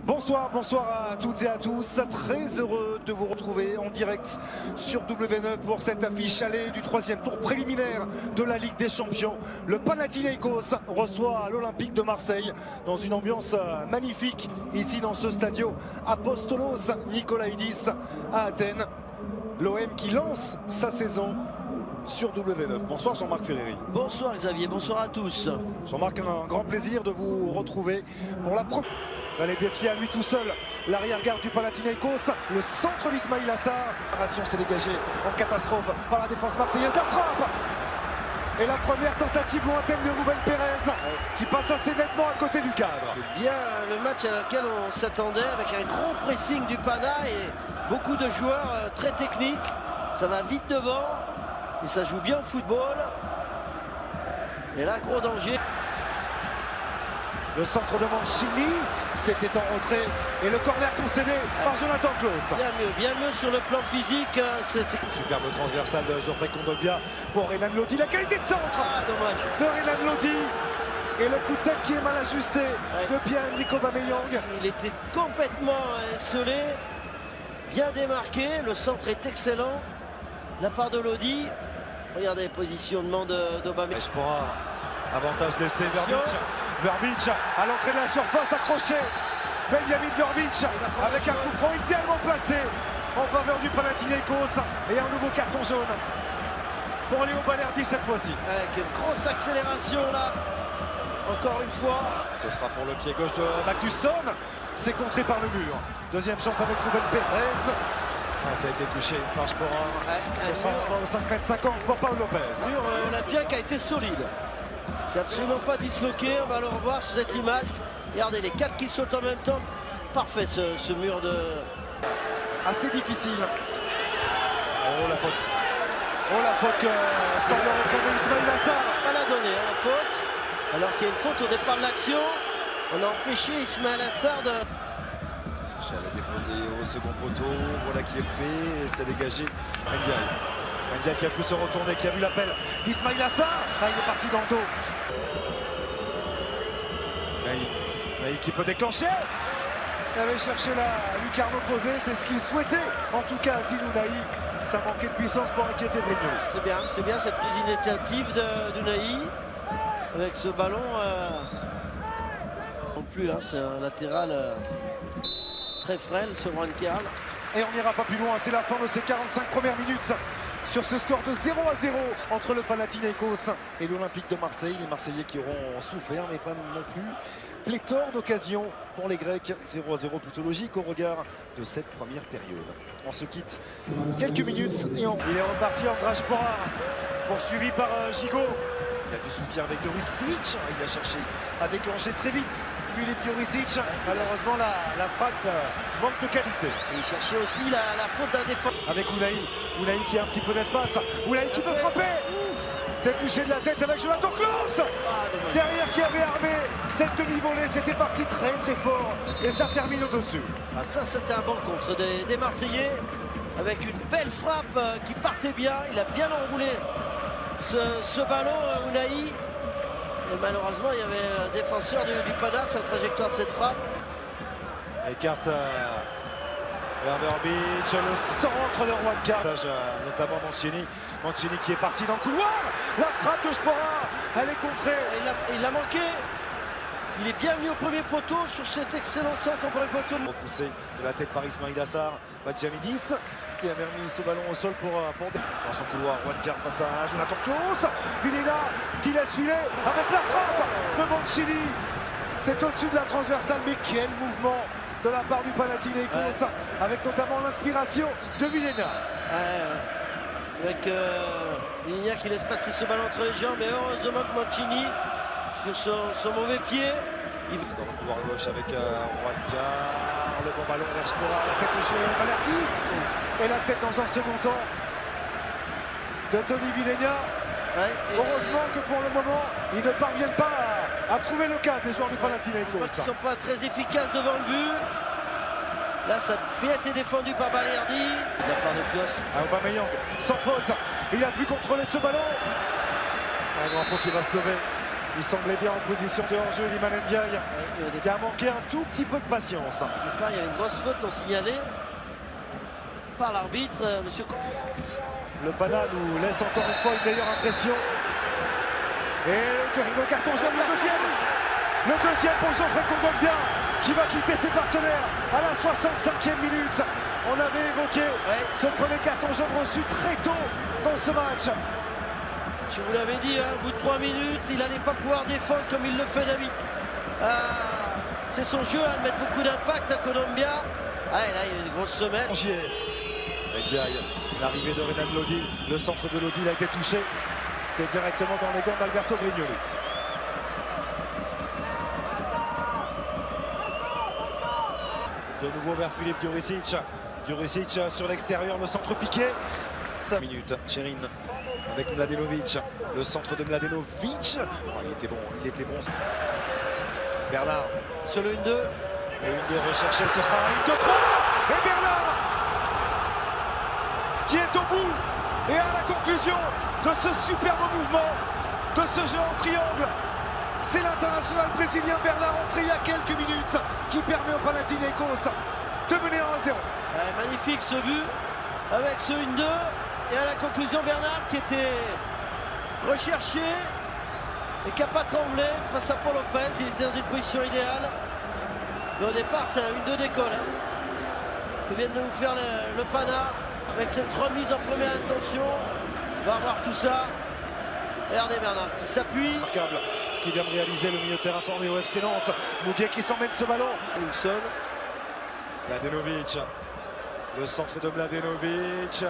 Bonsoir, bonsoir à toutes et à tous. Très heureux de vous retrouver en direct sur W9 pour cette affiche allée du troisième tour préliminaire de la Ligue des Champions. Le Panathinaikos reçoit l'Olympique de Marseille dans une ambiance magnifique ici dans ce stadio Apostolos Nikolaïdis à Athènes. L'OM qui lance sa saison sur W9. Bonsoir Jean-Marc Ferreri. Bonsoir Xavier, bonsoir à tous. Jean-Marc, un grand plaisir de vous retrouver pour la première. Il va aller défier à lui tout seul l'arrière-garde du Panathinaikos, le centre d'Ismail Assar. L'action s'est dégagée en catastrophe par la défense marseillaise. La frappe et la première tentative lointaine de Ruben Pérez qui passe assez nettement à côté du cadre. C'est bien le match à laquelle on s'attendait avec un gros pressing du Pana et beaucoup de joueurs très techniques. Ça va vite devant et ça joue bien au football. Et là, gros danger. Le centre de Mancini, c'était en retrait et le corner concédé par Jonathan Klaus. Bien mieux sur le plan physique. Superbe transversale de Geoffrey Kondogbia pour Renan Lodi. La qualité de centre dommage de Renan Lodi et le coup de tête qui est mal ajusté de Pierre-Emerick Aubameyang. Il était complètement esselé, bien démarqué. Le centre est excellent de la part de Lodi. Regardez le positionnement d'Aubameyang. Avantage laissé Verbic à l'entrée de la surface, accroché. Benjamin Verbic avec un coup franc idéalement placé en faveur du Panathinaikos et un nouveau carton jaune pour Léo Balerdi cette fois-ci. Avec une grosse accélération là, encore une fois. Ce sera pour le pied gauche de Magnusson, c'est contré par le mur. Deuxième chance avec Ruben Pérez. Ça a été touché par Spora. Ce sera au 5,50 m pour Paul Lopez. Mur olympien qui a été solide. C'est absolument pas disloqué, on va le revoir sur cette image. Regardez les quatre qui sautent en même temps. Parfait ce mur de... Assez difficile. Oh la faute. Oh la faute que semble réclamer Ismail Assar. On l'a donné la faute. Alors qu'il y a une faute au départ de l'action. On a empêché Ismail Assar de... Chercher à le déposer au second poteau. Voilà qui est fait. Et c'est dégagé Ndiaye. Ndiaye qui a pu se retourner, qui a vu l'appel d'Ismail Assar. Il est parti dans le dos. Naï qui peut déclencher. Il avait cherché la lucarne opposée, c'est ce qu'il souhaitait. En tout cas, Zilou Naï, ça manquait de puissance pour inquiéter Brignoli. C'est bien cette petite initiative de Naï. Avec ce ballon. Non plus, hein, c'est un latéral très frêle, ce Juan Carl. Et on n'ira pas plus loin, c'est la fin de ces 45 premières minutes. Sur ce score de 0-0 entre le Panathinaikos et l'Olympique de Marseille. Les Marseillais qui auront souffert, mais pas non plus. Pléthore d'occasions pour les Grecs. 0-0 plutôt logique au regard de cette première période. On se quitte quelques minutes et il est reparti Andras Sporar, poursuivi par Gigot. Il a du soutien avec Jurisic. Il a cherché à déclencher très vite Filip Jurisic. Malheureusement, la frappe manque de qualité. Et il cherchait aussi la faute d'un défenseur. Avec Ounaï. Ounaï qui a un petit peu d'espace. Ounaï qui peut frapper. C'est touché de la tête avec Jonathan Klaus. Derrière qui avait armé cette demi-volée. C'était parti très très fort. Et ça termine au-dessus. Ça, c'était un bon contre des Marseillais. Avec une belle frappe qui partait bien. Il a bien enroulé ce ballon, Ounaï. Et malheureusement, il y avait un défenseur du Pana sur la trajectoire de cette frappe. Écarte vers Verbic, le centre de Juan Carl. Notamment Mancini qui est parti dans le couloir. La frappe de Spora, elle est contrée. Il l'a manqué. Il est bien mis au premier poteau sur cet excellent centre au premier poteau. Repoussé de la tête par Ismail Assar. Badjamidis qui avait remis ce ballon au sol pour dans son couloir. Juan Carl face à Jonathan Klaus. Vilena qui laisse filer avec la frappe de Mancini. C'est au-dessus de la transversale, mais quel mouvement de la part du Panathinaikos, avec notamment l'inspiration de Vilena. Avec Vilena qui laisse passer ce ballon entre les jambes, et heureusement que Mancini, sur son mauvais pied, il dans le couloir gauche avec Juan Carl, le bon ballon vers Spora, la tête de chez Balerdi, et la tête dans un second temps de Tony Vilena. Heureusement que pour le moment, ils ne parviennent pas à trouver le cadre des joueurs du Panathinaikos. Ils ne sont pas très efficaces devant le but. Là, ça a bien été défendu par Balerdi. De la part de Pios. Aubameyang, sans faute. Il a pu contrôler ce ballon. Un grand pot qui va se lever. Il semblait bien en position de hors-jeu, Iliman Ndiaye, qui a manqué un tout petit peu de patience. Il y a une grosse faute non signalée par l'arbitre, monsieur. Le Pana nous laisse encore une fois une meilleure impression. Et le carton jaune, le deuxième pour Geoffrey Kondogbia, qui va quitter ses partenaires à la 65e minute. On avait évoqué ce premier carton jaune reçu très tôt dans ce match. Je vous l'avais dit, au bout de 3 minutes, il n'allait pas pouvoir défendre comme il le fait d'habitude. C'est son jeu de mettre beaucoup d'impact à Kondogbia. Là, il y a une grosse semelle. Ndiaye, l'arrivée de Renan Lodi, le centre de Lodi, il a été touché. C'est directement dans les gants d'Alberto Brignoli. De nouveau vers Philippe Jurisic. Jurisic sur l'extérieur, le centre piqué. 5 minutes, Cherin avec Mladenovic. Le centre de Mladenovic. Oh, il était bon. Bernard. Sur le 1-2. Et une de recherché, ce sera un 1-2-3. Et Bernard qui est au bout et à la conclusion de ce superbe mouvement, de ce jeu en triangle. C'est l'international brésilien Bernard entré il y a quelques minutes qui permet au Panathinaikos de mener 1-0. Magnifique ce but avec ce 1-2 et à la conclusion Bernard qui était recherché et qui n'a pas tremblé face à Paul Lopez. Il était dans une position idéale. Mais au départ c'est un 1-2 d'école que vient de nous faire le Pana avec cette remise en première intention. On va voir tout ça. Regardez Bernard qui s'appuie. Remarquable ce qu'il vient de réaliser le milieu de terrain formé au FC Nantes. Muguet qui s'emmène ce ballon. Wilson. Mladenovic. Le centre de Mladenovic.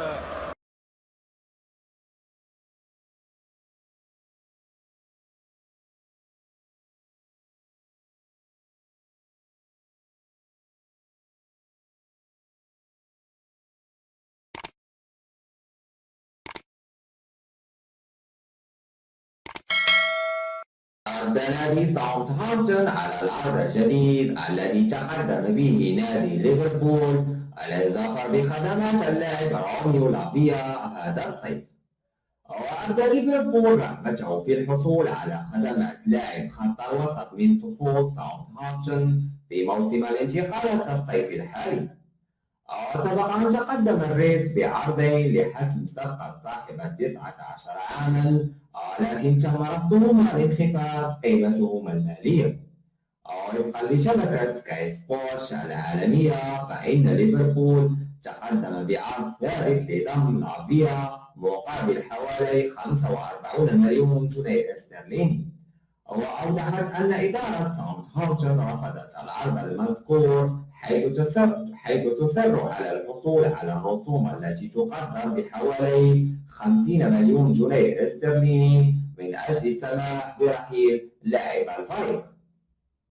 نادي ساوثهامبتون على العرض الجديد الذي تقدم به نادي ليفربول الذي ظفر بخدمات اللاعب روميو لافيا هذا الصيف. وأبدى ليفربول رغبته في الحصول على خدمات لاعب خط الوسط من صفوف ساوثهامبتون في موسم الانتقالات الصيفي الحالي. وسبق أن تقدم الريدز بعرضين لحسم صفقة صاحب 19 عاما، لكن تم رفضهما لانخفاض قيمتهما المالية. وفقا لشبكة سكاي سبورتس العالمية فإن ليفربول تقدم بعرض ثالث لضم لافيا مقابل حوالي 45 مليون جنيه استرليني. وأوضحت أن إدارة ساوثهامبتون رفضت العرض المذكور حيث تصر على الحصول على الرسوم التي تقدر بحوالي 50 مليون جنيه استرليني من أجل السماح برحيل لاعب الفريق.